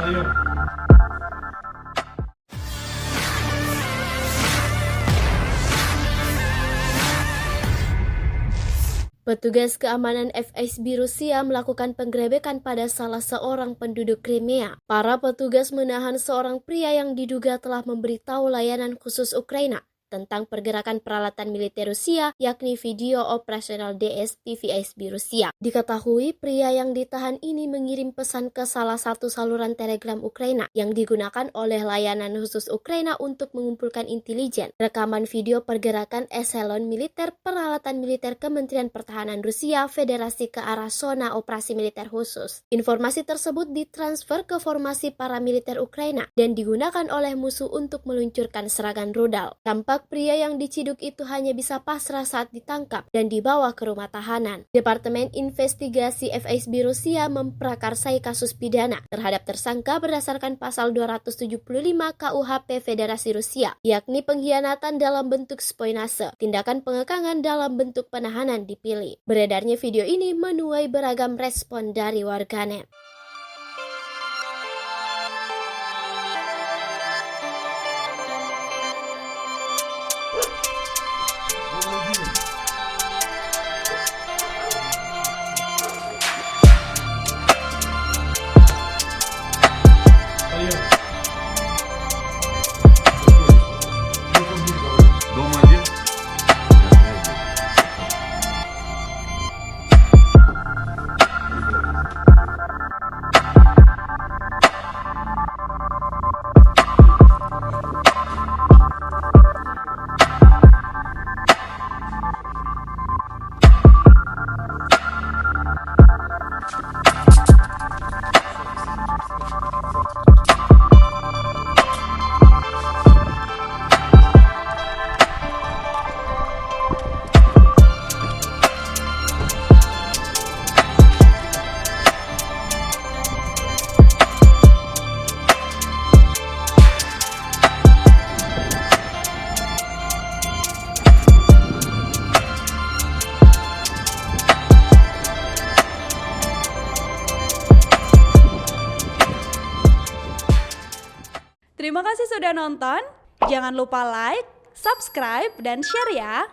Ayo. Petugas keamanan FSB Rusia melakukan penggerebekan pada salah seorang penduduk Crimea. Para petugas menahan seorang pria yang diduga telah memberitahu layanan khusus Ukraina tentang pergerakan peralatan militer Rusia, yakni Video Operasional DS TVSB Rusia. Diketahui pria yang ditahan ini mengirim pesan ke salah satu saluran telegram Ukraina yang digunakan oleh layanan khusus Ukraina untuk mengumpulkan intelijen. Rekaman video pergerakan eselon militer peralatan militer Kementerian Pertahanan Rusia Federasi ke arah zona operasi militer khusus. Informasi tersebut ditransfer ke formasi paramiliter Ukraina dan digunakan oleh musuh untuk meluncurkan serangan rudal. Tampak pria yang diciduk itu hanya bisa pasrah saat ditangkap dan dibawa ke rumah tahanan. Departemen Investigasi FSB Rusia memprakarsai kasus pidana terhadap tersangka berdasarkan pasal 275 KUHP Federasi Rusia, yakni pengkhianatan dalam bentuk spionase, tindakan pengekangan dalam bentuk penahanan dipilih. Beredarnya video ini menuai beragam respon dari warganet. Ayo. Дома один? Terima kasih sudah nonton. Jangan lupa like, subscribe, dan share ya.